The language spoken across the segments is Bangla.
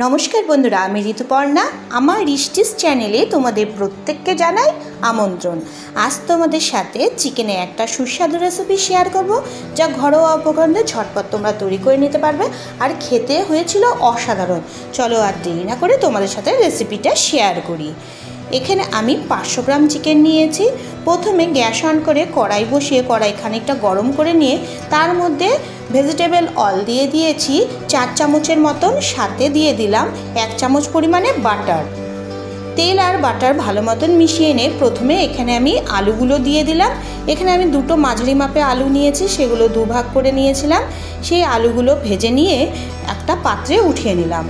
নমস্কার বন্ধুরা, আমি ঋতুপর্ণা। আমার রিস্টিস চ্যানেলে তোমাদের প্রত্যেককে জানাই আমন্ত্রণ। আজ তোমাদের সাথে চিকেনে একটা সুস্বাদু রেসিপি শেয়ার করব, যা ঘরোয়া উপকরণে ঝটপট তোমরা তৈরি করে নিতে পারবে আর খেতে হয়েছিল অসাধারণ। চলো আর দেরি না করে তোমাদের সাথে রেসিপিটা শেয়ার করি। এখানে আমি 500 গ্রাম চিকেন নিয়েছি। প্রথমে গ্যাস অন করে কড়াই বসিয়ে কড়াই খানিকটা গরম করে নিয়ে তার মধ্যে ভেজিটেবল অয়েল দিয়ে দিয়েছি 4 চামচের মতন, সাথে দিয়ে দিলাম 1 চামচ পরিমাণে বাটার। তেল আর বাটার ভালো মতন মিশিয়ে নিয়ে প্রথমে এখানে আমি আলুগুলো দিয়ে দিলাম। এখানে আমি দুটো মাঝারি মাপে আলু নিয়েছি, সেগুলো দুভাগ করে নিয়েছিলাম। সেই আলুগুলো ভেজে নিয়ে একটা পাত্রে উঠিয়ে নিলাম।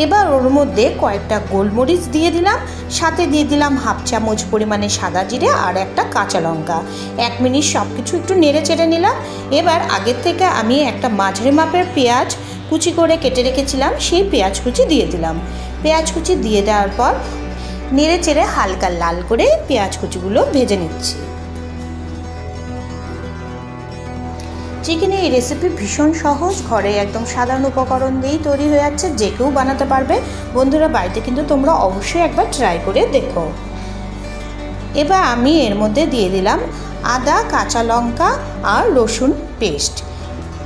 এবার ওর মধ্যে কয়েকটা গোলমরিচ দিয়ে দিলাম, সাথে দিয়ে দিলাম 1/2 চামচ পরিমাণে সাদা জিরে আর একটা কাঁচা লঙ্কা। 1 মিনিট সব কিছু একটু নেড়ে চেড়ে নিলাম। এবার আগের থেকে আমি একটা মাঝারি মাপের পেঁয়াজ কুচি করে কেটে রেখেছিলাম, সেই পেঁয়াজ কুচি দিয়ে দিলাম। পেঁয়াজ কুচি দিয়ে দেওয়ার পর নেড়ে চেড়ে হালকা লাল করে পেঁয়াজ কুচিগুলো ভেজে নিচ্ছি। চিকেনের এই রেসিপি ভীষণ সহজ, ঘরে একদম সাধারণ উপকরণ দিয়েই তৈরি হয়ে যাচ্ছে, যে কেউ বানাতে পারবে। বন্ধুরা, বাড়িতে কিন্তু তোমরা অবশ্যই একবার ট্রাই করে দেখো। এবার আমি এর মধ্যে দিয়ে দিলাম আদা, কাঁচা লঙ্কা আর রসুন পেস্ট।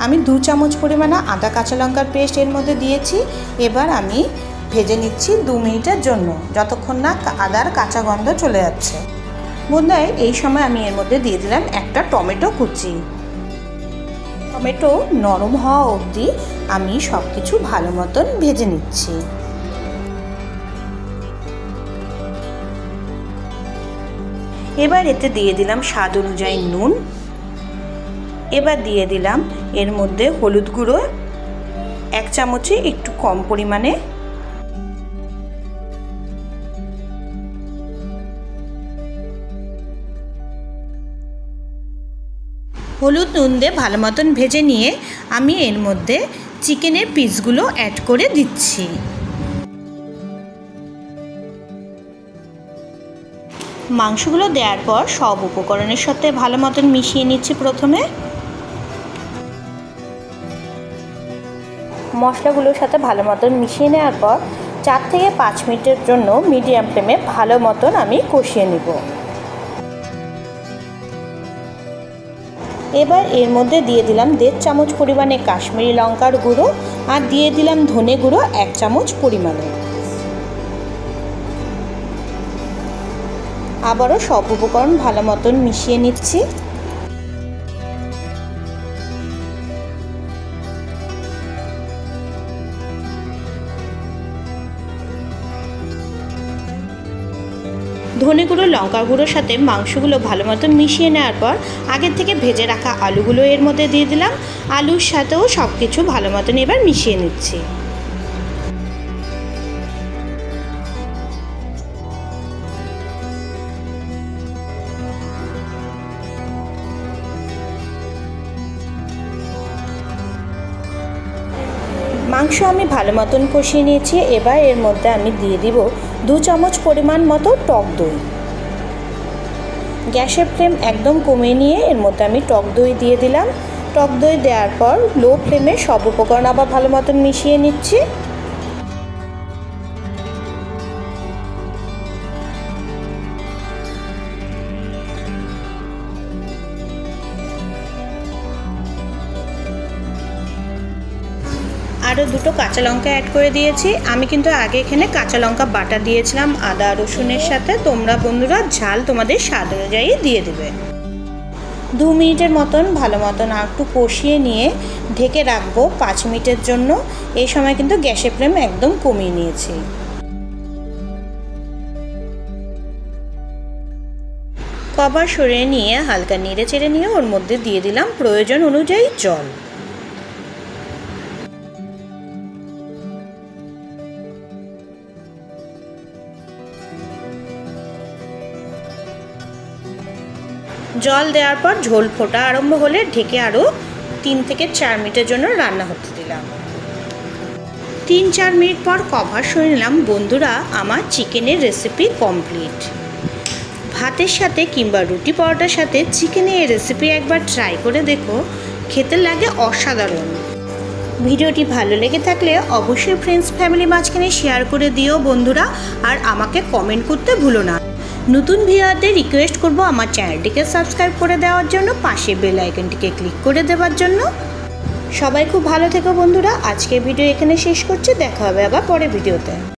আমি 2 চামচ পরিমাণে আদা কাঁচা লঙ্কার পেস্ট এর মধ্যে দিয়েছি। এবার আমি ভেজে নিচ্ছি 2 মিনিটের জন্য, যতক্ষণ না আদার কাঁচা গন্ধ চলে যাচ্ছে। বন্ধুরা, এই সময় আমি এর মধ্যে দিয়ে দিলাম একটা টমেটো কুচি। টমেটো নরম হওয়া অবধি আমি সব কিছু ভালো মতন ভেজে নিচ্ছি। এবার এতে দিয়ে দিলাম স্বাদ অনুযায়ী নুন। এবার দিয়ে দিলাম এর মধ্যে হলুদ গুঁড়ো 1 চামচে একটু কম পরিমাণে। হলুদ নুন দিয়ে ভালো মতন ভেজে নিয়ে আমি এর মধ্যে চিকেনের পিসগুলো অ্যাড করে দিচ্ছি। মাংসগুলো দেওয়ার পর সব উপকরণের সাথে ভালো মতন মিশিয়ে নিচ্ছি। প্রথমে মশলাগুলোর সাথে ভালো মতন মিশিয়ে নেওয়ার পর 4 থেকে 5 মিনিটের জন্য মিডিয়াম ফ্লেমে ভালো মতন আমি কষিয়ে নেব। এবার এর মধ্যে দিয়ে দিলাম 1.5 চামচ পরিমাণে কাশ্মীরি লঙ্কার গুঁড়ো আর দিয়ে দিলাম ধনে গুঁড়ো 1 চামচ পরিমাণে। আবারও সব উপকরণ ভালো মতন মিশিয়ে নিচ্ছি। ধনে গুঁড়ো লঙ্কা গুঁড়োর সাথে মাংসগুলো ভালো মতো মিশিয়ে নেওয়ার পর আগের থেকে ভেজে রাখা আলুগুলো এর মধ্যে দিয়ে দিলাম। আলুর সাথেও সব কিছু ভালো মতন এবার মিশিয়ে নিচ্ছি। মাংস আমি ভালো মতন কষিয়ে নিয়েছি। এবার এর মধ্যে আমি দিয়ে দিব 2 চামচ পরিমাণ মতো টক দই। গ্যাসের ফ্লেম একদম কমিয়ে নিয়ে এর মধ্যে আমি টক দই দিয়ে দিলাম। টক দই দেওয়ার পর লো ফ্লেমে সব উপকরণ আবার ভালো মতন মিশিয়ে নিচ্ছি। আরও 2টো কাঁচা লঙ্কা অ্যাড করে দিয়েছি। আমি কিন্তু আগে এখানে কাঁচা লঙ্কা বাটা দিয়েছিলাম আদা রসুনের সাথে। তোমরা বন্ধুরা ঝাল তোমাদের স্বাদ অনুযায়ী দিয়ে দেবে। 2 মিনিটের মতন ভালো মতন আর একটু কষিয়ে নিয়ে ঢেকে রাখবো 5 মিনিটের জন্য। এই সময় কিন্তু গ্যাসের ফ্লেম একদম কমিয়ে নিয়েছি। কভার সরিয়ে নিয়ে হালকা নেড়ে চেড়ে নিয়ে ওর মধ্যে দিয়ে দিলাম প্রয়োজন অনুযায়ী জল। জল দেওয়ার পর ঝোল ফোটা আরম্ভ হলে ঢেকে আরও 3 থেকে 4 মিনিটের জন্য রান্না হতে দিলাম। 3-4 মিনিট পর কভার সরিয়ে নিলাম। বন্ধুরা, আমার চিকেনের রেসিপি কমপ্লিট। ভাতের সাথে কিংবা রুটি পরোটার সাথে চিকেনের এই রেসিপি একবার ট্রাই করে দেখো, খেতে লাগে অসাধারণ। ভিডিওটি ভালো লেগে থাকলে অবশ্যই ফ্রেন্ডস ফ্যামিলি মাঝখানে শেয়ার করে দিও বন্ধুরা, আর আমাকে কমেন্ট করতে ভুলো না। নতুন ভিউয়ারদের রিকোয়েস্ট করব আমার চ্যানেলটিকে সাবস্ক্রাইব করে দেওয়ার জন্য, পাশে বেল আইকনটিকে ক্লিক করে দেওয়ার জন্য। সবাই খুব ভালো থেকো বন্ধুরা। আজকের ভিডিও এখানে শেষ করছি, দেখা হবে আবার পরের ভিডিওতে।